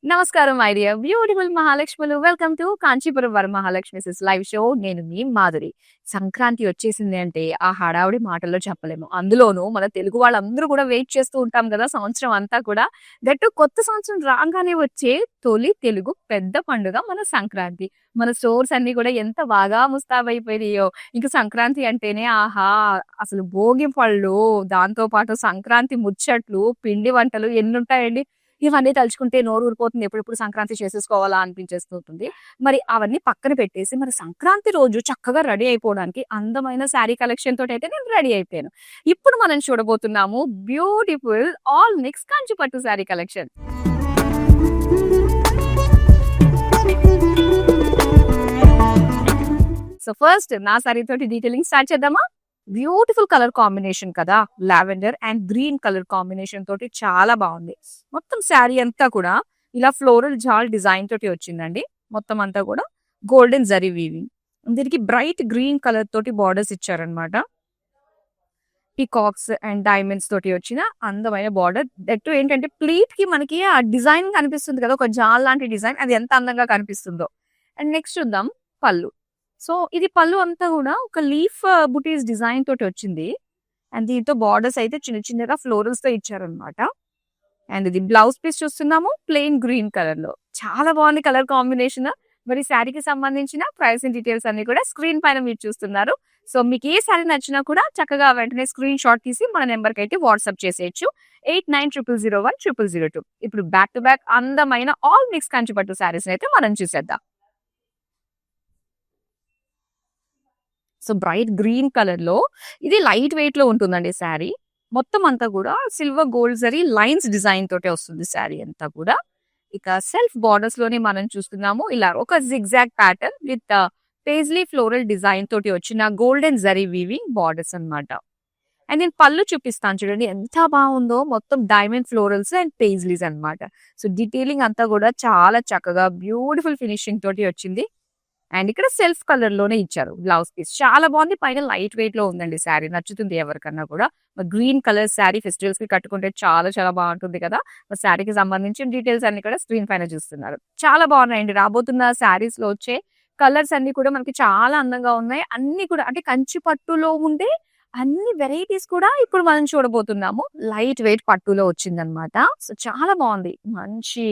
నమస్కారం my dear beautiful మహాలక్ష్ములు. Welcome to Kanchipuram Varamahalakshmi live show. నేను మీ మాధురి. సంక్రాంతి వచ్చేసింది అంటే ఆ హడావుడి మాటల్లో చెప్పలేము. అందులోనూ మన తెలుగు వాళ్ళందరూ కూడా వెయిట్ చేస్తూ ఉంటాం కదా సంవత్సరం అంతా కూడా. దట్టు కొత్త సంవత్సరం రాగానే వచ్చే తొలి తెలుగు పెద్ద పండుగ మన సంక్రాంతి. మన స్టోర్స్ అన్ని కూడా ఎంత బాగా ముస్తాబైపోయినాయో. ఇంక సంక్రాంతి అంటేనే ఆహా! అసలు భోగి పళ్ళు, దాంతో పాటు సంక్రాంతి ముచ్చట్లు, పిండి వంటలు ఎన్నుంటాయండి. ఇవన్నీ తలుచుకుంటే నోరు ఊరిపోతుంది. ఎప్పుడెప్పుడు సంక్రాంతి చేసేసుకోవాలా అనిపించేస్తుంటుంది. మరి అవన్నీ పక్కన పెట్టేసి మరి సంక్రాంతి రోజు చక్కగా రెడీ అయిపోవడానికి అందమైన శారీ కలెక్షన్ తోటైతే నేను రెడీ అయిపోయాను. ఇప్పుడు మనం చూడబోతున్నాము బ్యూటిఫుల్ ఆల్ మిక్స్ కంచి పట్టు శారీ కలెక్షన్. సో ఫస్ట్ నా శారీ తోటి డీటెయిలింగ్ స్టార్ట్ చేద్దామా? బ్యూటిఫుల్ కలర్ కాంబినేషన్ కదా, lavender and green colour combination తోటి చాలా బాగుంది. మొత్తం శారీ అంతా కూడా ఇలా ఫ్లోరల్ జాల్ డిజైన్ తోటి వచ్చిందండి. మొత్తం అంతా కూడా గోల్డెన్ జరీ వీవింగ్. దీనికి బ్రైట్ గ్రీన్ కలర్ తోటి బార్డర్స్ ఇచ్చారనమాట. పీకాక్స్ అండ్ డైమండ్స్ తోటి వచ్చిన అందమైన బార్డర్. దట్టు ఏంటంటే ప్లీట్ కి మనకి ఆ డిజైన్ కనిపిస్తుంది కదా, ఒక జాల్ లాంటి డిజైన్, అది ఎంత అందంగా కనిపిస్తుందో. అండ్ నెక్స్ట్ చూద్దాం పళ్ళు. సో ఇది పళ్ళు అంతా కూడా ఒక లీఫ్ బుటీస్ డిజైన్ తోటి వచ్చింది. అండ్ దీంతో బార్డర్స్ అయితే చిన్న చిన్నగా ఫ్లోరల్స్ తో ఇచ్చారనమాట. అండ్ ఇది బ్లౌజ్ పీస్ చూస్తున్నాము ప్లెయిన్ గ్రీన్ కలర్ లో. చాలా బాగుంది కలర్ కాంబినేషన్. మరి శారీకి సంబంధించిన ప్రైసింగ్ డీటెయిల్స్ అన్ని కూడా స్క్రీన్ పైన మీరు చూస్తున్నారు. సో మీకు ఏ శారీ నచ్చినా కూడా చక్కగా వెంటనే స్క్రీన్ షాట్ తీసి మన నెంబర్ కి అయితే వాట్సాప్ చేసేయచ్చు. 8900010002. ఇప్పుడు బ్యాక్ టు బ్యాక్ అందమైన ఆల్ మిక్స్ కంచిపట్టు శారీస్ అయితే మనం చూసేద్దాం. సో బ్రైట్ గ్రీన్ కలర్ లో ఇది లైట్ వెయిట్ లో ఉంటుందండి శారీ. మొత్తం అంతా కూడా silver gold zari lines design తోటే వస్తుంది శారీ అంతా కూడా. ఇక సెల్ఫ్ బార్డర్స్ లోనే మనం చూస్తున్నాము ఇలా ఒక zigzag pattern with paisley floral design తోటి వచ్చిన గోల్డెన్ జరీ వీవింగ్ బార్డర్స్ అన్నమాట. అండ్ నేను పళ్ళు చూపిస్తాను చూడండి ఎంత బాగుందో. మొత్తం డైమండ్ ఫ్లోరల్స్ అండ్ పేజ్లీస్ అన్నమాట. సో డీటెయిలింగ్ అంతా కూడా చాలా చక్కగా బ్యూటిఫుల్ ఫినిషింగ్ తోటి వచ్చింది. అండ్ ఇక్కడ సెల్ఫ్ కలర్ లోనే ఇచ్చారు బ్లౌజ్ పీస్. చాలా బాగుంది. పైన లైట్ వెయిట్ లో ఉందండి శారీ. నచ్చుతుంది ఎవరికన్నా కూడా. గ్రీన్ కలర్ శారీ ఫెస్టివల్స్ కి కట్టుకుంటే చాలా చాలా బాగుంటుంది కదా. శారీకి సంబంధించిన డీటెయిల్స్ అన్ని కూడా స్క్రీన్ పైన చూస్తున్నారు. చాలా బాగున్నాయండి. రాబోతున్న శారీస్ లో వచ్చే కలర్స్ అన్ని కూడా మనకి చాలా అందంగా ఉన్నాయి. అన్ని కూడా అంటే కంచి పట్టులో ఉండే అన్ని వెరైటీస్ కూడా ఇప్పుడు మనం చూడబోతున్నాము. లైట్ వెయిట్ పట్టులో వచ్చిందనమాట. సో చాలా బాగుంది. మంచి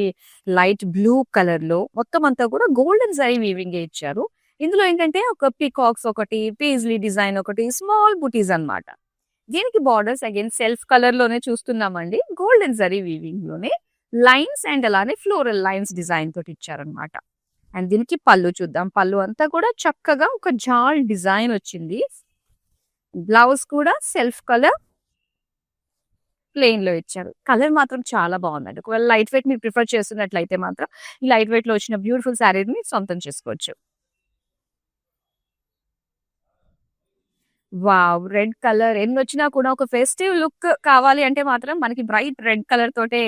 లైట్ బ్లూ కలర్ లో మొత్తం అంతా కూడా గోల్డెన్ జరీ వీవింగ్ ఇచ్చారు. ఇందులో ఏంటంటే ఒక పీకాక్స్ ఒకటి, పేజ్లీ డిజైన్ ఒకటి, స్మాల్ బుటీస్ అన్నమాట. దీనికి బార్డర్స్ అగైన్ సెల్ఫ్ కలర్ లోనే చూస్తున్నామండి. గోల్డెన్ జరీ వీవింగ్ లోనే లైన్స్ అండ్ అలానే ఫ్లోరల్ లైన్స్ డిజైన్ తోటి ఇచ్చారనమాట. అండ్ దీనికి పళ్ళు చూద్దాం. పళ్ళు అంతా కూడా చక్కగా ఒక జాల్ డిజైన్ వచ్చింది. బ్లౌజ్ కూడా సెల్ఫ్ కలర్ ప్లెయిన్ లో ఇచ్చారు. కలర్ మాత్రం చాలా బాగుందండి. ఒకవేళ లైట్ వెయిట్ మీరు ప్రిఫర్ చేస్తున్నట్లయితే మాత్రం ఈ లైట్ వెయిట్ లో వచ్చిన బ్యూటిఫుల్ శారీని సొంతం చేసుకోవచ్చు. వావ్! రెడ్ కలర్ ఎన్నొచ్చినా కూడా ఒక ఫెస్టివ్ లుక్ కావాలి అంటే మాత్రం మనకి బ్రైట్ రెడ్ కలర్ తోటే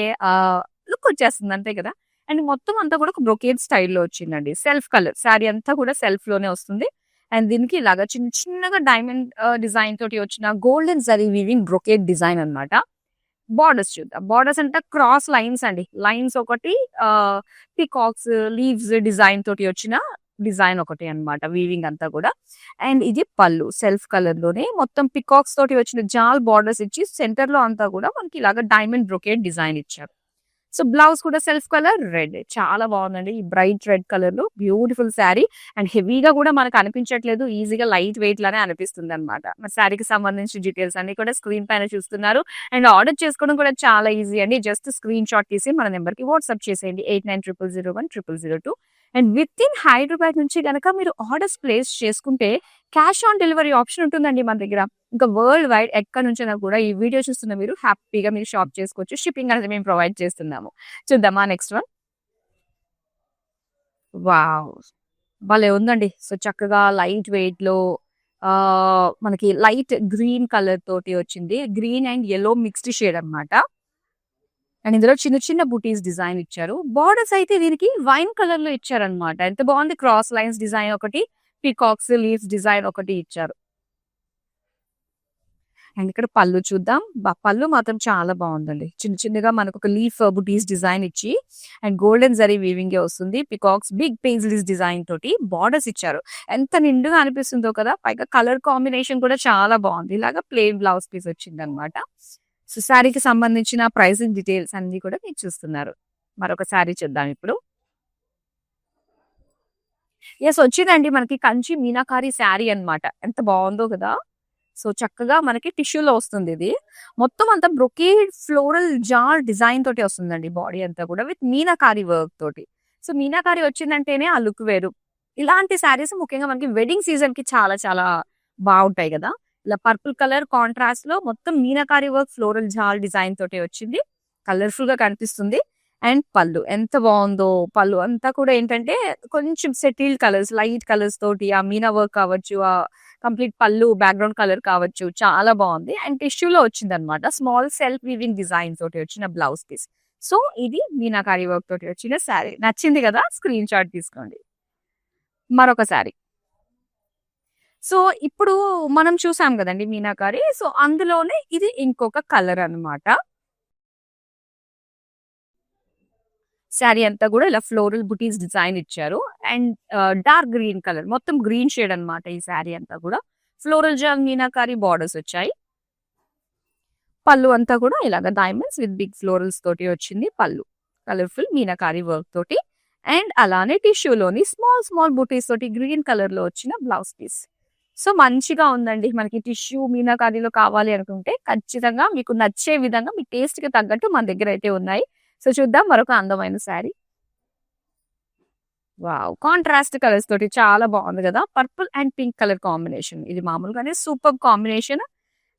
లుక్ వచ్చేస్తుంది అంతే కదా. అండ్ మొత్తం అంతా కూడా ఒక బ్రొకేడ్ స్టైల్‌లో వచ్చిందండి. సెల్ఫ్ కలర్ శారీ అంతా కూడా సెల్ఫ్ లోనే వస్తుంది. అండ్ దీనికి ఇలాగా చిన్న చిన్నగా డైమండ్ డిజైన్ తోటి వచ్చిన golden zari weaving brocade design అన్నమాట. బార్డర్స్ చూద్దాం. బార్డర్స్ అంటే క్రాస్ లైన్స్ అండి. లైన్స్ ఒకటి, పీకాక్స్ లీవ్స్ డిజైన్ తోటి వచ్చిన డిజైన్ ఒకటి అన్నమాట. వీవింగ్ అంతా కూడా. అండ్ ఇది పళ్ళు సెల్ఫ్ కలర్ లోనే మొత్తం పికాక్స్ తోటి వచ్చిన జాల్ బార్డర్స్ ఇచ్చి సెంటర్ లో అంతా కూడా మనకి ఇలాగా డైమండ్ బ్రొకేడ్ డిజైన్ ఇచ్చారు. సో బ్లౌజ్ కూడా సెల్ఫ్ కలర్ రెడ్. చాలా బాగుందండి. ఈ బ్రైట్ రెడ్ కలర్ లో బ్యూటిఫుల్ శారీ. అండ్ హెవీగా కూడా మనకు అనిపించట్లేదు. ఈజీగా లైట్ వెయిట్ లానే అనిపిస్తుంది అనమాట. మరి శారీకి సంబంధించిన డీటెయిల్స్ అన్ని కూడా స్క్రీన్ పైన చూస్తున్నారు. అండ్ ఆర్డర్ చేసుకోవడం కూడా చాలా ఈజీ అండి. జస్ట్ స్క్రీన్ షాట్ తీసి మన నెంబర్ కి వాట్సాప్ చేసేయండి. 8900010002. అండ్ విత్ ఇన్ హైదరాబాద్ నుంచి గనక మీరు ఆర్డర్స్ ప్లేస్ చేసుకుంటే క్యాష్ ఆన్ డెలివరీ ఆప్షన్ ఉంటుందండి మన దగ్గర. ఇంకా వరల్డ్ వైడ్ ఎక్కడి నుంచైనా కూడా ఈ వీడియో చూస్తున్న మీరు హ్యాపీగా మీరు షాప్ చేసుకోవచ్చు. షిప్పింగ్ అనేది మేము ప్రొవైడ్ చేస్తున్నాము. చూద్దామా నెక్స్ట్ వన్. వావ్! భలే ఉందండి. సో చక్కగా లైట్ వెయిట్ లో మనకి లైట్ గ్రీన్ కలర్ తోటి వచ్చింది. Green and yellow mixed shade అన్నమాట. అండ్ ఇందులో చిన్న చిన్న బుటీస్ డిజైన్ ఇచ్చారు. బార్డర్స్ అయితే దీనికి వైన్ కలర్ లో ఇచ్చారనమాట. ఎంత బాగుంది. క్రాస్ లైన్స్ డిజైన్ ఒకటి, పీకాక్స్ లీవ్స్ డిజైన్ ఒకటి ఇచ్చారు. అండ్ ఇక్కడ పళ్ళు చూద్దాం. పళ్ళు మాత్రం చాలా బాగుందండి. చిన్న చిన్నగా మనకు ఒక లీఫ్ బుటీస్ డిజైన్ ఇచ్చి అండ్ గోల్డెన్ జరీ వీవింగ్ వస్తుంది. పికాక్స్ బిగ్ పేజ్లీస్ డిజైన్ తోటి బార్డర్స్ ఇచ్చారు. ఎంత నిండుగా అనిపిస్తుందో కదా. పైగా కలర్ కాంబినేషన్ కూడా చాలా బాగుంది. ఇలాగా ప్లెయిన్ బ్లౌజ్ పీస్ వచ్చింది అనమాట. సో శారీకి సంబంధించిన ప్రైసింగ్ డీటెయిల్స్ అన్ని కూడా మీరు చూస్తున్నారు. మరొక శారీ చూద్దాం ఇప్పుడు. ఎస్ వచ్చిందండి మనకి కంచి మీనాకారి శారీ అన్నమాట. ఎంత బాగుందో కదా. సో చక్కగా మనకి టిష్యూలో వస్తుంది ఇది. మొత్తం అంతా బ్రొకేడ్ ఫ్లోరల్ జార్ డిజైన్ తోటి వస్తుందండి బాడీ అంతా కూడా విత్ మీనాకారి వర్క్ తోటి. సో మీనాకారి వచ్చిందంటేనే ఆ లుక్ వేరు. ఇలాంటి శారీస్ ముఖ్యంగా మనకి వెడ్డింగ్ సీజన్ కి చాలా చాలా బాగుంటాయి కదా. ఇలా పర్పుల్ కలర్ కాంట్రాస్ట్ లో మొత్తం మీనాకారి వర్క్ ఫ్లోరల్ జాల్ డిజైన్ తోటి వచ్చింది. కలర్ఫుల్ గా కనిపిస్తుంది. అండ్ పళ్ళు ఎంత బాగుందో. పళ్ళు అంతా కూడా ఏంటంటే కొంచెం సెటిల్డ్ కలర్స్, లైట్ కలర్స్ తోటి ఆ మీనా వర్క్ కావచ్చు, ఆ కంప్లీట్ పళ్ళు బ్యాక్గ్రౌండ్ కలర్ కావచ్చు, చాలా బాగుంది. అండ్ టిష్యూలో వచ్చింది అనమాట. స్మాల్ సెల్ఫ్ వీవింగ్ డిజైన్ తోటి వచ్చిన బ్లౌజ్ పీస్. సో ఇది మీనాకారి వర్క్ తోటి వచ్చిన శారీ. నచ్చింది కదా, స్క్రీన్ షాట్ తీసుకోండి. మరొక శారీ. సో ఇప్పుడు మనం చూసాం కదండి మీనాకారి. సో అందులోనే ఇది ఇంకొక కలర్ అన్నమాట. శారీ అంతా కూడా ఇలా ఫ్లోరల్ బుటీస్ డిజైన్ ఇచ్చారు. అండ్ డార్క్ గ్రీన్ కలర్, మొత్తం గ్రీన్ షేడ్ అన్నమాట ఈ శారీ అంతా కూడా. ఫ్లోరల్ జాల్ మీనాకారి బార్డర్స్ వచ్చాయి. పళ్ళు అంతా కూడా ఇలాగ డైమండ్స్ విత్ బిగ్ ఫ్లోరల్స్ తోటి వచ్చింది పళ్ళు. కలర్ఫుల్ మీనాకారి వర్క్ తోటి. అండ్ అలానే టిష్యూలోని స్మాల్ స్మాల్ బుటీస్ తోటి గ్రీన్ కలర్ లో వచ్చిన బ్లౌజ్ పీస్. సో మంచిగా ఉందండి. మనకి టిష్యూ మీనాకారిలో కావాలి అనుకుంటే ఖచ్చితంగా మీకు నచ్చే విధంగా మీ టేస్ట్ కి తగ్గట్టు మన దగ్గర అయితే ఉన్నాయి. సో చూద్దాం మరొక అందమైన శారీ. వావ్! కాంట్రాస్ట్ కలర్స్ తోటి చాలా బాగుంది కదా. Purple and pink colour combination. ఇది మామూలుగానే సూపర్ కాంబినేషన్.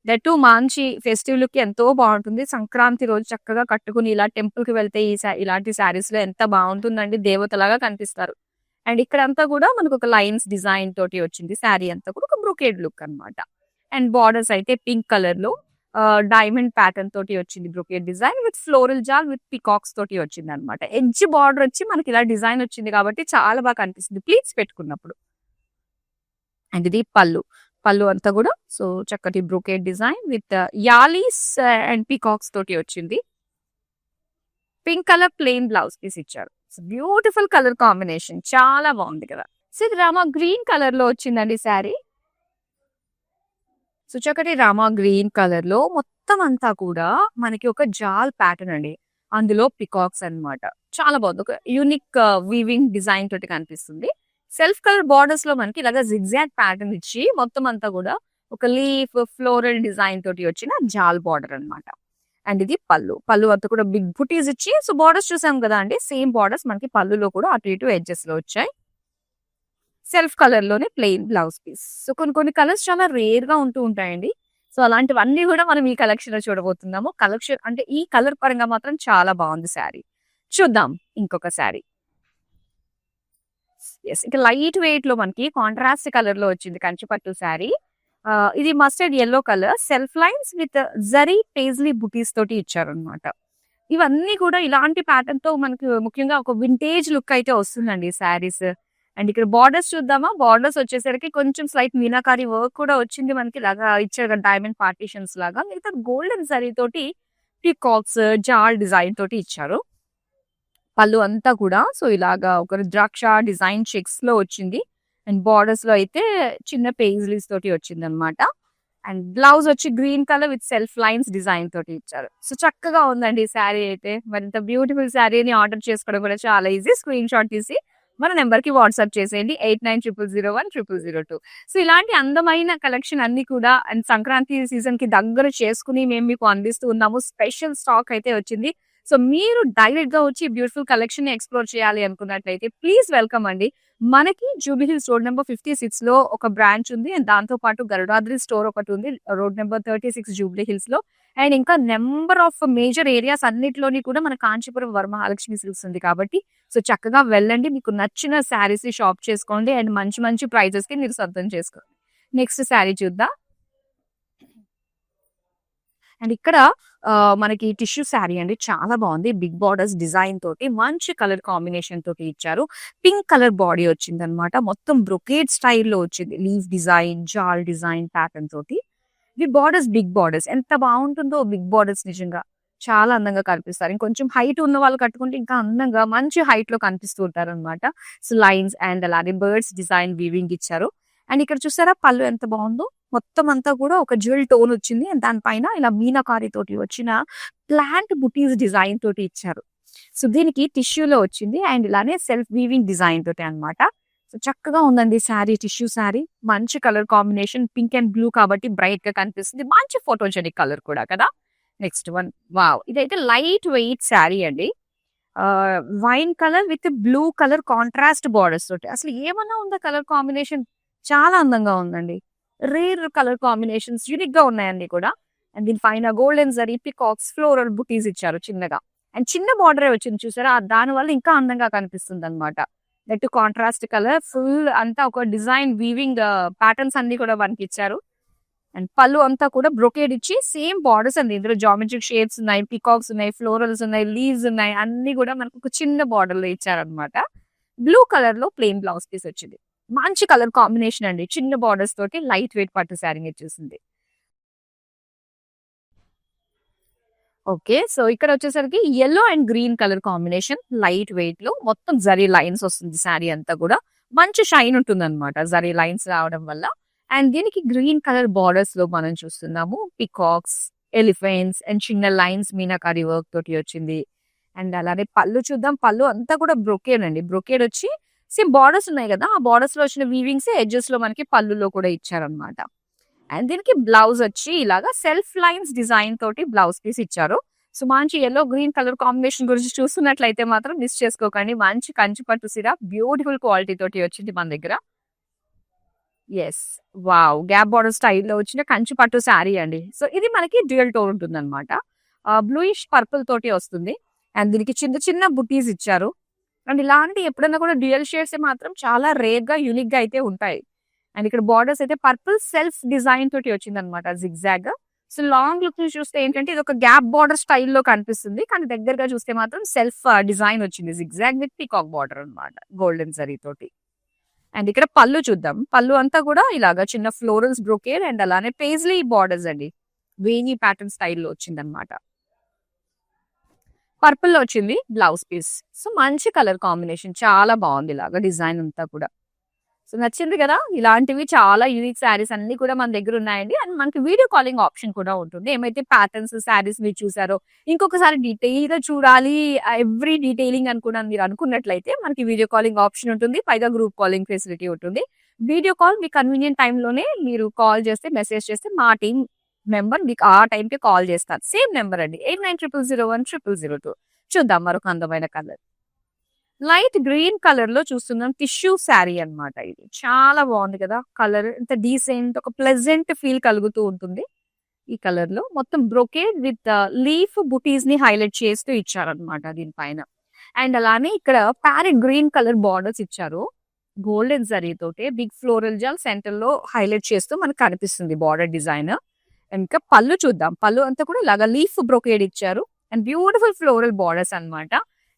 దట్ టూ మంచి ఫెస్టివ్ లుక్ ఎంతో బాగుంటుంది. సంక్రాంతి రోజు చక్కగా కట్టుకుని ఇలా టెంపుల్ కి వెళ్తే ఇలాంటి శారీస్ లో ఎంత బాగుంటుందండి. దేవతలాగా కనిపిస్తారు. అండ్ ఇక్కడంతా కూడా మనకు ఒక లైన్స్ డిజైన్ తోటి వచ్చింది. శారీ అంతా కూడా ఒక బ్రొకేడ్ లుక్ అన్నమాట. అండ్ బార్డర్స్ అయితే పింక్ కలర్ లో డైమండ్ ప్యాటర్న్ తోటి వచ్చింది. Brocade design with floral jaal with peacocks తోటి వచ్చింది అనమాట. ఎడ్జ్ బార్డర్ వచ్చి మనకి ఇలా డిజైన్ వచ్చింది కాబట్టి చాలా బాగా కనిపిస్తుంది ప్లీట్స్ పెట్టుకున్నప్పుడు. అండ్ ఇది పళ్ళు. పళ్ళు అంతా కూడా సో చక్కటి brocade design with yalis and peacocks తోటి వచ్చింది. Pink colour plain blouse piece ఇచ్చారు. బ్యూటిఫుల్ కలర్ కాంబినేషన్, చాలా బాగుంది కదా. సో ఇది రామా గ్రీన్ కలర్ లో వచ్చిందండి శారీ. సో చక్కటి రామా గ్రీన్ కలర్ లో మొత్తం అంతా కూడా మనకి ఒక జాల్ ప్యాటర్న్ అండి. అందులో పికాక్స్ అన్నమాట. చాలా బాగుంది. ఒక యూనిక్ వీవింగ్ డిజైన్ తోటి కనిపిస్తుంది. సెల్ఫ్ కలర్ బార్డర్స్ లో మనకి ఇలాగా జిగ్జాగ్ ప్యాటర్న్ ఇచ్చి మొత్తం అంతా కూడా ఒక లీఫ్ ఫ్లోరల్ డిజైన్ తోటి వచ్చిన జాల్ బార్డర్ అన్నమాట. అండ్ ఇది పళ్ళు. పళ్ళు అంతా కూడా బిగ్ బుటీస్ ఇచ్చి సో బార్డర్స్ చూసాం కదా అండి. సేమ్ బార్డర్స్ మనకి పళ్ళులో కూడా అటు ఇటు ఎడ్జెస్ లో వచ్చాయి. సెల్ఫ్ కలర్ లోనే ప్లెయిన్ బ్లౌజ్ పీస్. సో కొన్ని కొన్ని కలర్స్ చాలా రేర్ గా ఉంటూ ఉంటాయండి. సో అలాంటివన్నీ కూడా మనం ఈ కలెక్షన్ లో చూడబోతున్నాము. కలెక్షన్ అంటే ఈ కలర్ పరంగా మాత్రం చాలా బాగుంది శారీ. చూద్దాం ఇంకొక శారీ. ఎస్ ఇక లైట్ వెయిట్ లో మనకి కాంట్రాస్ట్ కలర్ లో వచ్చింది కంచిపట్టు శారీ. ఇది mustard yellow colour, self lines with zari paisley బుటీస్ తోటి ఇచ్చారనమాట. ఇవన్నీ కూడా ఇలాంటి ప్యాటర్న్ తో మనకి ముఖ్యంగా ఒక వింటేజ్ లుక్ అయితే వస్తుందండి శారీస్. అండ్ ఇక్కడ బార్డర్స్ చూద్దామా. బార్డర్స్ వచ్చేసరికి కొంచెం స్లైట్ మీనాకారి వర్క్ కూడా వచ్చింది మనకి. ఇలాగా ఇచ్చారు డైమండ్ పార్టీషన్స్ లాగా. మిగతా గోల్డెన్ జరీ తోటి పికాక్స్ జాల్ డిజైన్ తోటి ఇచ్చారు. పళ్ళు అంతా కూడా సో ఇలాగా ఒక ద్రాక్ష డిజైన్ చెక్స్ లో వచ్చింది. అండ్ బార్డర్స్ లో అయితే చిన్న పేజ్లీస్ తోటి వచ్చింది అనమాట. అండ్ బ్లౌజ్ వచ్చి green colour with self lines design తోటి ఇచ్చారు. సో చక్కగా ఉందండి ఈ శారీ అయితే. మరింత బ్యూటిఫుల్ శారీని ఆర్డర్ చేసుకోవడం కూడా చాలా ఈజీ. స్క్రీన్ షాట్ తీసి మన నెంబర్ కి వాట్సాప్ చేసేయండి 8900010002. సో ఇలాంటి అందమైన కలెక్షన్ అన్ని కూడా అండ్ సంక్రాంతి సీజన్ కి దగ్గర చేసుకుని మేము మీకు అందిస్తూ ఉన్నాము. స్పెషల్ స్టాక్ అయితే వచ్చింది. సో మీరు డైరెక్ట్ గా వచ్చి బ్యూటిఫుల్ కలెక్షన్ ని ఎక్స్ప్లోర్ చేయాలి అనుకున్నట్లయితే ప్లీజ్ వెల్కమ్ అండి. మనకి జూబ్లీ హిల్స్ రోడ్ నెంబర్ 56 లో ఒక బ్రాంచ్ ఉంది. అండ్ దాంతో పాటు గరుడాద్రి స్టోర్ ఒకటి ఉంది రోడ్ నెంబర్ 36 జూబ్లీ హిల్స్ లో. అండ్ ఇంకా నెంబర్ ఆఫ్ మేజర్ ఏరియాస్ అన్నిటిలోని కూడా మన కాంచీపురం వరమహాలక్ష్మి సిల్క్స్ ఉంది కాబట్టి సో చక్కగా వెళ్ళండి. మీకు నచ్చిన శారీస్ షాప్ చేసుకోండి. అండ్ మంచి మంచి ప్రైజెస్ కి మీరు సొంతం చేసుకోండి. నెక్స్ట్ శారీ చూద్దాం. అండ్ ఇక్కడ మనకి టిష్యూ శారీ అండి. చాలా బాగుంది. బిగ్ బార్డర్స్ డిజైన్ తోటి మంచి కలర్ కాంబినేషన్ తోటి ఇచ్చారు. పింక్ కలర్ బాడీ వచ్చింది అనమాట. మొత్తం బ్రొకేడ్ స్టైల్లో వచ్చింది. లీఫ్ డిజైన్, జాల్ డిజైన్ ప్యాటర్న్ తోటి. ది బార్డర్స్ బిగ్ బార్డర్స్ ఎంత బాగుంటుందో బిగ్ బార్డర్స్ నిజంగా చాలా అందంగా కనిపిస్తారు. ఇంకొంచెం హైట్ ఉన్న వాళ్ళు కట్టుకుంటే ఇంకా అందంగా మంచి హైట్ లో కనిపిస్తూ ఉంటారన్నమాట. సో లైన్స్ అండ్ అలాగే బర్డ్స్ డిజైన్ వీవింగ్ ఇచ్చారు. అండ్ ఇక్కడ చూసారా పళ్ళు ఎంత బాగుందో, మొత్తం అంతా కూడా ఒక జ్యువెల్ టోన్ వచ్చింది. అండ్ దానిపైన ఇలా మీనాకారి తోటి వచ్చిన ప్లాంట్ బుటీస్ డిజైన్ తోటి ఇచ్చారు. సో దీనికి టిష్యూలో వచ్చింది అండ్ ఇలానే సెల్ఫ్ వీవింగ్ డిజైన్ తోటి అన్నమాట. సో చక్కగా ఉందండి శారీ, టిష్యూ శారీ. మంచి colour combination, pink and blue కాబట్టి బ్రైట్ గా కనిపిస్తుంది. మంచి ఫోటోజెనిక్ కలర్ కూడా కదా. నెక్స్ట్ వన్, వావ్, ఇదైతే లైట్ వెయిట్ శారీ అండి. Wine colour with blue colour contrast borders తోటి. అసలు ఏమన్నా ఉందా కలర్ కాంబినేషన్, చాలా అందంగా ఉందండి. రేర్ కలర్ కాంబినేషన్స్ యూనిక్ గా ఉన్నాయండి కూడా. అండ్ దీని పైన గోల్డెన్ జరీ పికాక్స్ ఫ్లోరల్ బుటీస్ ఇచ్చారు చిన్నగా. అండ్ చిన్న బార్డరే వచ్చింది చూసారా, దాని వల్ల ఇంకా అందంగా కనిపిస్తుంది అనమాట. నెట్ కాంట్రాస్ట్ కలర్ ఫుల్ అంతా ఒక డిజైన్ వీవింగ్ ప్యాటర్న్స్ అన్ని కూడా మనకి ఇచ్చారు. అండ్ పళ్ళు అంతా కూడా బ్రొకేడ్ ఇచ్చి సేమ్ బార్డర్స్ అండి. ఇందులో జామెట్రిక్ షేప్స్ ఉన్నాయి, పికాక్స్ ఉన్నాయి, ఫ్లోరల్స్ ఉన్నాయి, లీవ్స్ ఉన్నాయి, అన్ని కూడా మనకు ఒక చిన్న బార్డర్ లో ఇచ్చారనమాట. బ్లూ కలర్ లో ప్లెయిన్ బ్లౌజ్ పీస్ వచ్చింది. మంచి కలర్ కాంబినేషన్ అండి, చిన్న బార్డర్స్ తోటి లైట్ వెయిట్ పట్టు శారీ వచ్చేసింది. ఓకే, సో ఇక్కడ వచ్చేసరికి yellow and green colour combination, light weight లో మొత్తం జరీ లైన్స్ వస్తుంది శారీ అంతా కూడా. మంచి షైన్ ఉంటుంది అనమాట జరీ లైన్స్ రావడం వల్ల. అండ్ దీనికి గ్రీన్ కలర్ బార్డర్స్ లో మనం చూస్తున్నాము పికాక్స్, ఎలిఫెంట్స్ అండ్ చిన్న లైన్స్ మీనాకారి వర్క్ తోటి వచ్చింది. అండ్ అలానే పళ్ళు చూద్దాం. పళ్ళు అంతా కూడా బ్రొకేడ్ అండి. బ్రొకేడ్ వచ్చి సేమ్ బార్డర్స్ ఉన్నాయి కదా, ఆ బార్డర్స్ లో వచ్చిన వీవింగ్స్ ఎడ్జెస్ లో మనకి పళ్ళులో కూడా ఇచ్చారనమాట. అండ్ దీనికి బ్లౌజ్ వచ్చి ఇలాగా సెల్ఫ్ లైన్స్ డిజైన్ తోటి బ్లౌజ్ పీస్ ఇచ్చారు. సో మంచి యెల్లో గ్రీన్ కలర్ కాంబినేషన్ గురించి చూస్తున్నట్లయితే మాత్రం మిస్ చేసుకోకండి. మంచి కంచి పట్టు సీర బ్యూటిఫుల్ క్వాలిటీ తోటి వచ్చింది మన దగ్గర. ఎస్, వావ్, గ్యాప్ బార్డర్ స్టైల్లో వచ్చిన కంచి పట్టు శారీ అండి. సో ఇది మనకి డ్యూయల్ టోన్ ఉంటుంది అనమాట. బ్లూయిష్ పర్పుల్ తోటి వస్తుంది. అండ్ దీనికి చిన్న చిన్న బుటీస్ ఇచ్చారు. అండ్ ఇలాంటి ఎప్పుడైనా కూడా డ్యూయల్ షేడ్స్ మాత్రం చాలా రేర్ గా యూనిక్ గా అయితే ఉంటాయి. అండ్ ఇక్కడ బార్డర్స్ అయితే పర్పుల్ సెల్ఫ్ డిజైన్ తోటి వచ్చింది అనమాట, జిగ్జాగ్. సో లాంగ్ లుక్ ని చూస్తే ఏంటంటే ఇది ఒక గ్యాప్ బార్డర్ స్టైల్లో కనిపిస్తుంది, కానీ దగ్గరగా చూస్తే మాత్రం సెల్ఫ్ డిజైన్ వచ్చింది జిగ్జాగ్ విత్ పీకాక్ బార్డర్ అనమాట, గోల్డెన్ జరీ తోటి. అండ్ ఇక్కడ పళ్ళు చూద్దాం. పళ్ళు అంతా కూడా ఇలాగా చిన్న ఫ్లోరల్స్ బ్రోకేడ్ అండ్ అలానే పేజ్లీ బార్డర్స్ అండి, వేణి ప్యాటర్న్ స్టైల్లో వచ్చింది అనమాట. పర్పుల్ లో వచ్చింది బ్లౌజ్ పీస్. సో మంచి కలర్ కాంబినేషన్, చాలా బాగుంది ఇలాగా డిజైన్ అంతా కూడా. సో నచ్చింది కదా. ఇలాంటివి చాలా యూనిక్ శారీస్ అన్ని కూడా మన దగ్గర ఉన్నాయండి. అండ్ మనకి వీడియో కాలింగ్ ఆప్షన్ కూడా ఉంటుంది. ఏమైతే ప్యాటర్న్స్ శారీస్ మీరు చూసారో ఇంకొకసారి డీటెయిల్ గా చూడాలి, ఎవ్రీ డీటెయిలింగ్ అని కూడా మీరు అనుకున్నట్లయితే మనకి వీడియో కాలింగ్ ఆప్షన్ ఉంటుంది, పైగా గ్రూప్ కాలింగ్ ఫెసిలిటీ ఉంటుంది. వీడియో కాల్ మీ కన్వీనియంట్ టైంలోనే మీరు కాల్ చేస్తే, మెసేజ్ చేస్తే మా టీం మెంబర్ మీకు ఆ టైంకి కాల్ చేస్తారు. సేమ్ నెంబర్ అండి, 8900010002. చూద్దాం మరొక అందమైన కలర్. లైట్ గ్రీన్ కలర్ లో చూస్తున్నాం, టిష్యూ శారీ అన్నమాట. ఇది చాలా బాగుంది కదా కలర్, ఇంత డీసెంట్, ఒక ప్లెజెంట్ ఫీల్ కలుగుతూ ఉంటుంది. ఈ కలర్ లో మొత్తం బ్రొకేడ్ విత్ లీఫ్ బుటీస్ ని హైలైట్ చేస్తూ ఇచ్చారనమాట దీనిపైన. అండ్ అలానే ఇక్కడ ప్యారెట్ గ్రీన్ కలర్ బార్డర్స్ ఇచ్చారు, గోల్డెన్ జరీ తోటి బిగ్ ఫ్లోరల్ జాల్ సెంటర్ లో హైలైట్ చేస్తూ మనకు కనిపిస్తుంది బార్డర్ డిజైన్. ఇంకా పళ్ళు చూద్దాం. పళ్ళు అంతా కూడా ఇలాగా లీఫ్ బ్రొకేడ్ ఇచ్చారు అండ్ బ్యూటిఫుల్ ఫ్లోరల్ బార్డర్స్ అన్నమాట.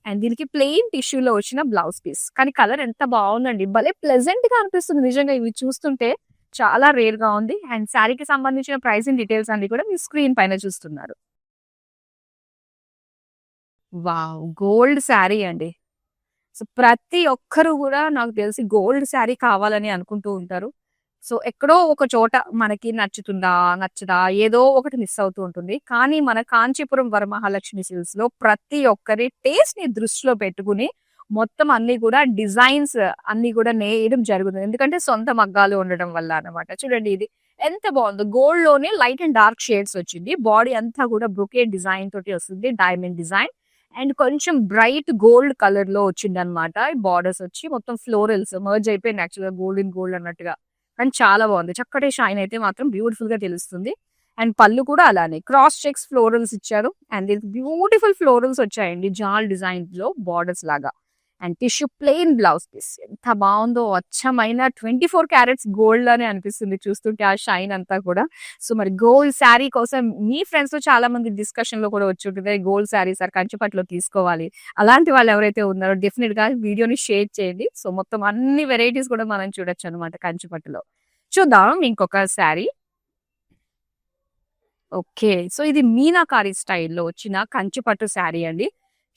అండ్ దీనికి ప్లెయిన్ టిష్యూలో వచ్చిన బ్లౌజ్ పీస్, కానీ కలర్ ఎంత బాగుందండి, భలే ప్లెజెంట్ గా అనిపిస్తుంది నిజంగా. ఇవి చూస్తుంటే చాలా రేర్ గా ఉంది. అండ్ శారీకి సంబంధించిన ప్రైసింగ్ డీటెయిల్స్ అన్ని కూడా మీ స్క్రీన్ పైన చూస్తున్నారు. వావ్, గోల్డ్ శారీ అండి. సో ప్రతి ఒక్కరు కూడా నాకు తెలిసి గోల్డ్ శారీ కావాలని అనుకుంటూ ఉంటారు. సో ఎక్కడో ఒక చోట మనకి నచ్చుతుందా నచ్చదా ఏదో ఒకటి మిస్ అవుతూ ఉంటుంది. కానీ మన కాంచీపురం వరమహాలక్ష్మి సిల్క్స్ లో ప్రతి ఒక్కరి టేస్ట్ ని దృష్టిలో పెట్టుకుని మొత్తం అన్ని కూడా డిజైన్స్ అన్ని కూడా నేయడం జరుగుతుంది. ఎందుకంటే సొంత మగ్గాలు ఉండడం వల్ల అన్నమాట. చూడండి ఇది ఎంత బాగుందో, గోల్డ్ లోనే లైట్ అండ్ డార్క్ షేడ్స్ వచ్చింది. బాడీ అంతా కూడా బ్రొకేట్ డిజైన్ తోటి వస్తుంది, డైమండ్ డిజైన్. అండ్ కొంచెం బ్రైట్ గోల్డ్ కలర్ లో వచ్చింది అనమాట. బార్డర్స్ వచ్చి మొత్తం ఫ్లోరల్స్ మర్జ్ అయిపోయింది, యాక్చువల్గా గోల్డ్ ఇన్ గోల్డ్ అన్నట్టుగా. అండ్ చాలా బాగుంది, చక్కటి షైన్ అయితే మాత్రం బ్యూటిఫుల్ గా తెలుస్తుంది. అండ్ పళ్ళు కూడా అలానే క్రాస్ చెక్స్ ఫ్లోరల్స్ ఇచ్చారు. అండ్ దీనికి బ్యూటిఫుల్ ఫ్లోరల్స్ వచ్చాయండి జాల్ డిజైన్ లో బార్డర్స్ లాగా. And tissue plain blouse piece, ఎంత బాగుందో, అచ్చమైన 24 క్యారెట్స్ గోల్డ్ లానే అనిపిస్తుంది చూస్తుంటే ఆ షైన్ అంతా కూడా. సో మరి గోల్డ్ శారీ కోసం మీ ఫ్రెండ్స్ లో చాలా మంది డిస్కషన్ లో కూడా వచ్చి ఉంటుంది, గోల్డ్ శారీ సార్ కంచిపట్లో తీసుకోవాలి. అలాంటి వాళ్ళు ఎవరైతే ఉన్నారో డెఫినెట్ గా వీడియోని షేర్ చేయండి. సో మొత్తం అన్ని వెరైటీస్ కూడా మనం చూడొచ్చు అనమాట కంచిపట్టులో. చూద్దాం ఇంకొక శారీ. ఓకే. సో, ఇది మీనాకారి స్టైల్‌లో వచ్చిన కంచి పట్టు శారీ అండి.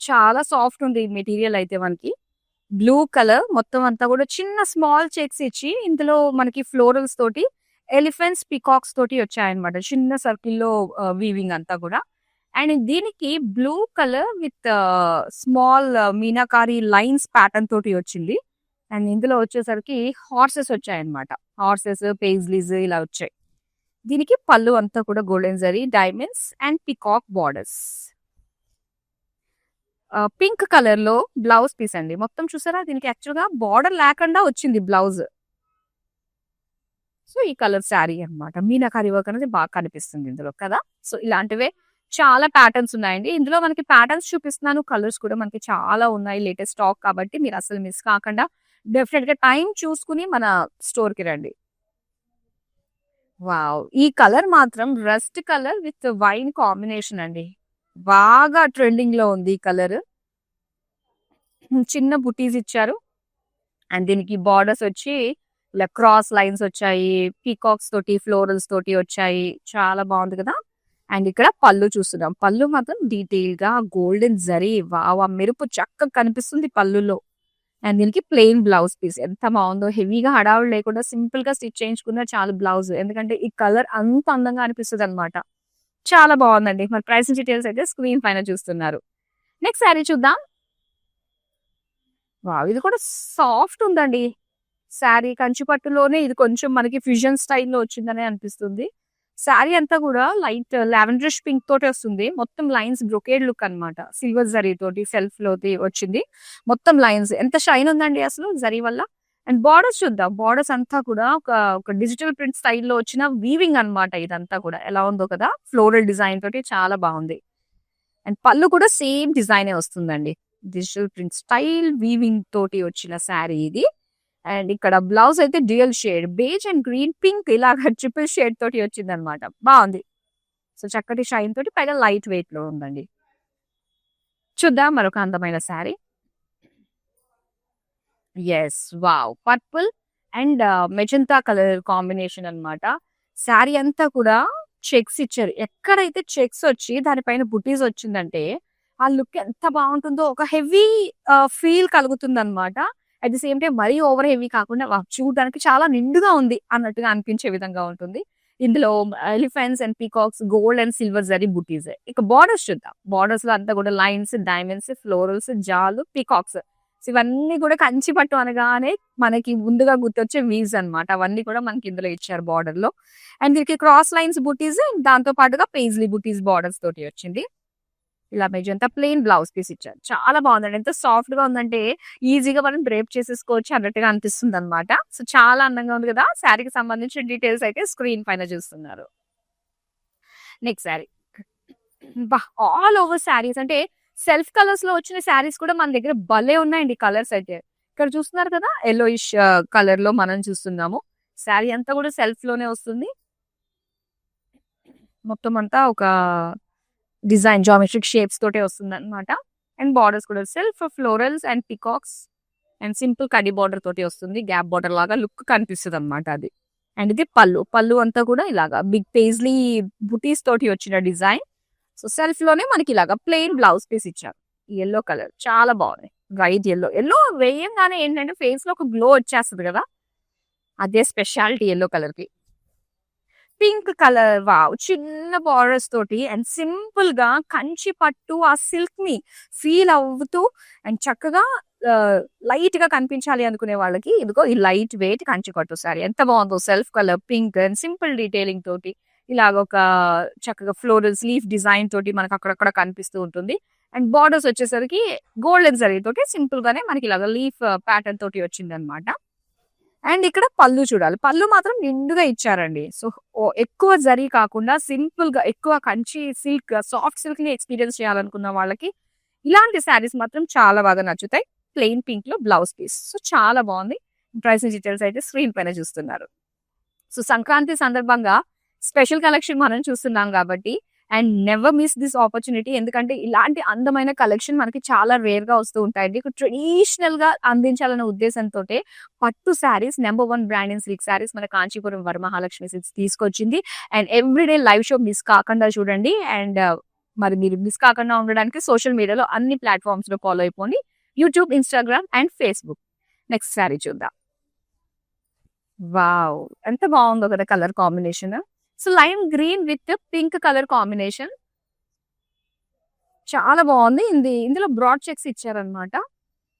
చాలా సాఫ్ట్ ఉంది మెటీరియల్ అయితే మనకి. బ్లూ కలర్ మొత్తం అంతా కూడా చిన్న స్మాల్ చెక్స్ ఇచ్చి ఇందులో మనకి ఫ్లోరల్స్ తోటి ఎలిఫెంట్స్, పీకాక్స్ తోటి వచ్చాయన్నమాట. చిన్న సర్కిల్‌లో వీవింగ్ అంతా కూడా. అండ్ దీనికి blue colour with small meenakari lines pattern తోటి వచ్చింది. అండ్ ఇందులో వచ్చేసరికి హార్సెస్ వచ్చాయన్నమాట. హార్సెస్, పెయిజ్లీస్ ఇలా వచ్చాయి. దీనికి పళ్ళు అంతా కూడా golden zari, diamonds and peacock borders. Pink colour లో బ్లౌజ్ పీస్ అండి. మొత్తం చూసారా దీనికి యాక్చువల్‌గా బార్డర్ లేకుండా వచ్చింది బ్లౌజ్. సో, ఈ కలర్ శారీ అన్నమాట. మీనాకారి వర్క్ అనేది బాగా కనిపిస్తుంది ఇందులో కదా! సో, ఇలాంటివే చాలా ప్యాటర్న్స్ ఉన్నాయండి. ఇందులో మనకి ప్యాటర్న్స్ చూపిస్తున్నాను. కలర్స్ కూడా మనకి చాలా ఉన్నాయి. లేటెస్ట్ స్టాక్ కాబట్టి మీరు అసలు మిస్ కాకుండా డెఫినిట్‌గా టైం చూసుకొని మన స్టోర్‌కి రండి. వావ్! ఈ కలర్ మాత్రం rust colour with wine combination అండి. బాగా ట్రెండింగ్‌లో ఉంది ఈ కలర్. చిన్న బుటీస్ ఇచ్చారు. అండ్ దీనికి బార్డర్స్ వచ్చి ఇలా క్రాస్ లైన్స్ వచ్చాయి. పీకాక్స్ తోటి, ఫ్లోరల్స్ తోటి వచ్చాయి. చాలా బాగుంది కదా! అండ్ ఇక్కడ పళ్ళు చూస్తున్నాం. పళ్ళు మాత్రం డీటెయిల్‌గా గోల్డెన్ జరీ వావ్! ఆ మెరుపు చక్కగా కనిపిస్తుంది పళ్ళులో. అండ్ దీనికి ప్లెయిన్ బ్లౌజ్ పీస్. ఎంత బాగుందో హెవీగా హడావుడి లేకుండా సింపుల్‌గా స్టిచ్ చేయించుకున్న చాలు బ్లౌజ్. ఎందుకంటే ఈ కలర్ అంత అందంగా అనిపిస్తదనమాట. చాలా బాగుందండి. మరి ప్రైస్ డీటెయిల్స్ అయితే స్క్రీన్ పైన చూస్తున్నారు. నెక్స్ట్ శారీ చూద్దాం. వావ్! ఇది కూడా సాఫ్ట్ ఉందండి. శారీ కంచి పట్టులోనే ఇది కొంచెం మనకి ఫ్యూజన్ స్టైల్‌లో వచ్చిందనే అనిపిస్తుంది. శారీ అంతా కూడా లైట్ లావెండరిష్ పింక్ తోటి వస్తుంది. మొత్తం లైన్స్ బ్రొకేడ్ లుక్ అన్నమాట. సిల్వర్ జరీ తోటి సెల్ఫ్‌లోది వచ్చింది. మొత్తం లైన్స్ ఎంత షైన్ ఉందండి అసలు జరీ వల్ల. అండ్ బార్డర్స్ చూద్దాం. బార్డర్స్ అంతా కూడా ఒక డిజిటల్ ప్రింట్ స్టైల్‌లో వచ్చిన వీవింగ్ అన్నమాట ఇదంతా కూడా. ఎలా ఉందో కదా! ఫ్లోరల్ డిజైన్ తోటి చాలా బాగుంది. అండ్ పళ్ళు కూడా సేమ్ డిజైనే వస్తుందండి. డిజిటల్ ప్రింట్ స్టైల్ వీవింగ్ తోటి వచ్చిన శారీ ఇది. అండ్ ఇక్కడ బ్లౌజ్ అయితే dual shade beige and green, pink ఇలాగ ట్రిపుల్ షేడ్ తోటి వచ్చిందనమాట. బాగుంది. సో, చక్కటి షైన్ తోటి పైగా లైట్ వెయిట్ లో ఉందండి. చూద్దాం మరొక అందమైన sari. Yes. Wow! Purple and magenta colour combination అన్నమాట. శారీ అంతా కూడా చెక్స్ ఇచ్చారు. ఎక్కడైతే చెక్స్ వచ్చి దానిపైన బుటీస్ వచ్చిందంటే, ఆ లుక్ ఎంత బావుంటుందో ఒక హెవీ ఫీల్ కలుగుతుందన్నమాట. అట్ ది సేమ్ టైమ్ మరీ ఓవర్ హెవీ కాకుండా వావ్! చూడడానికి చాలా నిండుగా ఉంది అన్నట్టుగా అనిపించే విధంగా ఉంటుంది. ఇందులో elephants and peacocks, gold and silver zari బుటీస్. ఇక బార్డర్స్ చూద్దాం. బార్డర్స్‌లో అంతా కూడా లైన్స్, డైమండ్స్, ఫ్లోరల్స్, జాలు, పీకాక్స్. సో, ఇవన్నీ కూడా కంచి పట్టు అనగానే మనకి ముందుగా గుర్తొచ్చే వీవ్స్ అన్నమాట. అవన్నీ కూడా మనకి ఇందులో ఇచ్చారు బార్డర్‌లో. అండ్ దీనికి క్రాస్ లైన్స్ బుటీస్ దాంతో పాటుగా పేజ్లీ బుటీస్ బార్డర్స్ తోటి వచ్చింది. ఇలా మెజంతా ప్లెయిన్ బ్లౌజ్ పీస్ ఇచ్చారు. చాలా బాగుందండి. ఎంత సాఫ్ట్‌గా ఉందంటే ఈజీగా మనం డ్రేప్ చేసేసుకోవచ్చు అన్నట్టుగా అనిపిస్తుందన్నమాట. సో, చాలా అందంగా ఉంది కదా! శారీకి సంబంధించిన డీటెయిల్స్ అయితే స్క్రీన్ పైన చూస్తున్నారు. నెక్స్ట్ శారీ. అబ్బా! ఆల్ ఓవర్ శారీస్ అంటే సెల్ఫ్ కలర్స్‌లో వచ్చిన శారీస్ కూడా మన దగ్గర భలే ఉన్నాయండి కలర్స్ అయితే. ఇక్కడ చూస్తున్నారు కదా! యెల్లోయిష్ కలర్‌లో మనం చూస్తున్నాము. శారీ అంతా కూడా సెల్ఫ్‌లోనే వస్తుంది. మొత్తం అంతా ఒక డిజైన్ జామెట్రిక్ షేప్స్ తోటే వస్తుందన్నమాట. అండ్ బార్డర్స్ కూడా self florals and peacocks and simple కడ్డీ బార్డర్ తోటి వస్తుంది. గ్యాప్ బార్డర్ లాగా లుక్ కనిపిస్తదన్నమాట అది. అండ్ ఇది పళ్ళు. పళ్ళు అంతా కూడా ఇలాగా బిగ్ పేజ్లీ బుటీస్ తోటి వచ్చిన డిజైన్. సో, సెల్ఫ్‌లోనే మనకి ఇలాగా ప్లెయిన్ బ్లౌజ్ పీస్ ఇచ్చారు. యెల్లో కలర్ చాలా బాగుంది. Bright yellow. యెల్లో వేయంగానే ఏంటంటే ఫేస్‌లో ఒక గ్లో వచ్చేస్తది కదా! అదే స్పెషాలిటీ యెల్లో కలర్‌కి. Pink colour wow! చిన్న బార్డర్స్ తోటి అండ్ సింపుల్‌గా కంచి పట్టు ఆ సిల్క్‌ని ఫీల్ అవుతూ అండ్ చక్కగా లైట్‌గా కనిపించాలి అనుకునే వాళ్ళకి ఇదిగో ఈ లైట్ వెయిట్ కంచి పట్టు సారీ. ఎంత బాగుందో self colour pink and simple detailing తోటి ఇలాగ ఒక చక్కగా ఫ్లోరల్స్ లీఫ్ డిజైన్ తోటి మనకు అక్కడక్కడ కనిపిస్తూ ఉంటుంది. అండ్ బార్డర్స్ వచ్చేసరికి గోల్డెన్ జరీ తోటి సింపుల్ గానే మనకి ఇలాగ లీఫ్ ప్యాటర్న్ తోటి వచ్చిందనమాట. అండ్ ఇక్కడ పళ్ళు చూడాలి. పళ్ళు మాత్రం నిండుగా ఇచ్చారండి. సో, ఎక్కువ జరీ కాకుండా సింపుల్‌గా ఎక్కువ కంచి సిల్క్, సాఫ్ట్ సిల్క్‌ని ఎక్స్‌పీరియన్స్ చేయాలనుకున్న వాళ్ళకి ఇలాంటి శారీస్ మాత్రం చాలా బాగా నచ్చుతాయి. ప్లెయిన్ పింక్‌లో బ్లౌజ్ పీస్. సో, చాలా బావుంది. ప్రైస్ డీటెయిల్స్ అయితే స్క్రీన్ పైన చూస్తున్నారు. సో, సంక్రాంతి సందర్భంగా స్పెషల్ కలెక్షన్ మనం చూస్తున్నాం కాబట్టి and never miss this opportunity. ఎందుకంటే ఇలాంటి అందమైన కలెక్షన్ మనకి చాలా రేర్ గా వస్తూ ఉంటాయండి. ట్రెడిషనల్ గా అందించాలనే ఉద్దేశంతో పట్టు saris number 1 brand in silk saris మన కాంచీపురం వరమహాలక్ష్మి సిల్క్స్ తీసుకొచ్చింది. And everyday live show miss కాకుండా చూడండి. అండ్ మరి మీరు మిస్ కాకుండా ఉండడానికి సోషల్ మీడియాలో అన్ని ప్లాట్ఫామ్స్ లో ఫాలో అయిపోండి. YouTube, Instagram and Facebook. Next sari చూద్దాం. వావ్! ఎంత బాగుందో కదా colour combination. So lime green with pink colour combination చాలా బాగుంది. ఇందులో బ్రాడ్ చెక్స్ ఇచ్చారనమాట.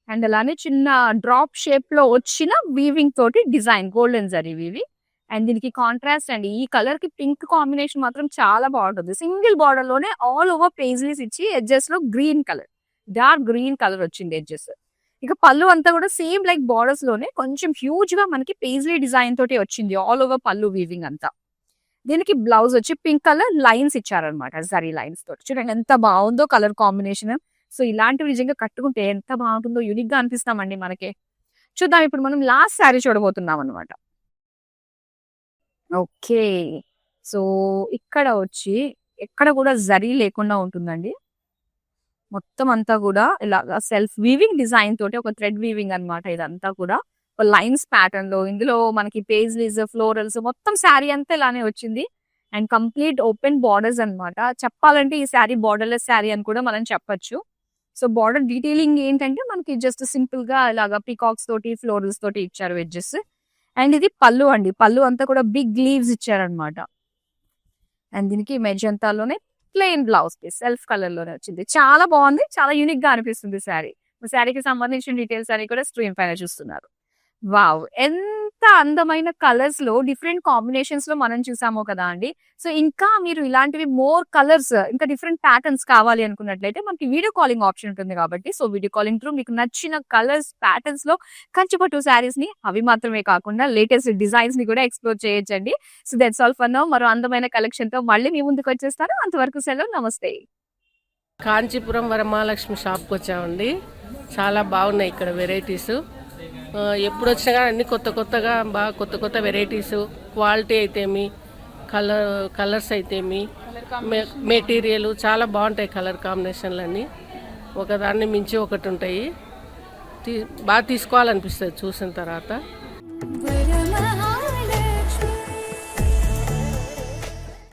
అండ్ అలానే చిన్న డ్రాప్ షేప్ లో వచ్చిన వీవింగ్ తోటి design golden zari weaving. And దీనికి కాంట్రాస్ట్ అండి. ఈ కలర్ కి పింక్ కాంబినేషన్ మాత్రం చాలా బాగుంటుంది. సింగిల్ బార్డర్ లోనే ఆల్ ఓవర్ పేజ్లీస్ ఇచ్చి ఎడ్జెస్ లో green colour, dark green colour వచ్చింది ఎడ్జెస్. ఇక పళ్ళు అంతా కూడా సేమ్ లైక్ బార్డర్స్ లోనే కొంచెం హ్యూజ్ గా మనకి పేజ్లీ డిజైన్ తోటి వచ్చింది ఆల్ ఓవర్ పళ్ళు వీవింగ్ అంతా. దీనికి బ్లౌజ్ వచ్చి పింక్ కలర్ లైన్స్ ఇచ్చారనమాట, జరీ లైన్స్ తోటి. చూడండి ఎంత బాగుందో కలర్ కాంబినేషన్. సో ఇలాంటివి నిజంగా కట్టుకుంటే ఎంత బాగుంటుందో, యూనిక్ గా అనిపిస్తామండి మనకి. చూద్దాం, ఇప్పుడు మనం లాస్ట్ శారీ చూడబోతున్నాం అనమాట. ఓకే, సో ఇక్కడ వచ్చి ఎక్కడ కూడా జరీ లేకుండా ఉంటుందండి. మొత్తం అంతా కూడా ఇలాగా సెల్ఫ్ వీవింగ్ డిజైన్ తోటి ఒక థ్రెడ్ వీవింగ్ అన్నమాట. ఇదంతా కూడా ఒక లైన్స్ ప్యాటర్న్ లో, ఇందులో మనకి పేజ్లీస్, ఫ్లోరల్స్ మొత్తం శారీ అంతా ఇలానే వచ్చింది. అండ్ కంప్లీట్ ఓపెన్ బార్డర్స్ అన్నమాట. చెప్పాలంటే ఈ శారీ బార్డర్లెస్ శారీ అని కూడా మనం చెప్పొచ్చు. సో బార్డర్ డీటెయిలింగ్ ఏంటంటే మనకి జస్ట్ సింపుల్ గా ఇలాగా పీకాక్స్ తోటి, ఫ్లోరల్స్ తోటి ఇచ్చారు ఎడ్జెస్. అండ్ ఇది పళ్ళు అండి. పళ్ళు అంతా కూడా బిగ్ లీవ్స్ ఇచ్చారనమాట. అండ్ దీనికి మెజంతాలోనే plain blouse piece self colour లోనే వచ్చింది. చాలా బాగుంది, చాలా యూనిక్ గా అనిపిస్తుంది శారీ. శారీకి సంబంధించిన డీటెయిల్స్ అని కూడా స్క్రీన్ పైన చూస్తున్నారు. వావ్! ఎంత అందమైన కలర్స్ లో డిఫరెంట్ కాంబినేషన్స్ లో మనం చూసామో కదా అండి. సో ఇంకా మీరు ఇలాంటివి మోర్ కలర్స్, ఇంకా డిఫరెంట్ ప్యాటర్న్స్ కావాలి అనుకున్నట్లయితే మనకి వీడియో కాలింగ్ ఆప్షన్ ఉంటుంది కాబట్టి, సో వీడియో కాలింగ్ త్రూ మీకు నచ్చిన కలర్స్, ప్యాటర్న్స్ లో కంచిపట్టు శారీస్ ని, అవి మాత్రమే కాకుండా లేటెస్ట్ డిజైన్స్ ని కూడా ఎక్స్ప్లోర్ చేయొచ్చండి. So that's all for now. మరో అందమైన కలెక్షన్ తో మళ్ళీ మీ ముందుకు వచ్చేస్తాను. అంతవరకు సెలవు, నమస్తే. కాంచీపురం వరమహాలక్ష్మి షాప్కి వచ్చామండి. చాలా బాగున్నాయి ఇక్కడ వెరైటీస్. ఎప్పుడు వచ్చినా కానీ అన్ని కొత్తగా బాగా కొత్త వెరైటీస్, క్వాలిటీ అయితేమి, కలర్స్ అయితేమి, మెటీరియల్ చాలా బాగుంటాయి. కలర్ కాంబినేషన్లు అన్నీ ఒకదాన్ని మించి ఒకటి ఉంటాయి. బాగా తీసుకోవాలనిపిస్తుంది చూసిన తర్వాత.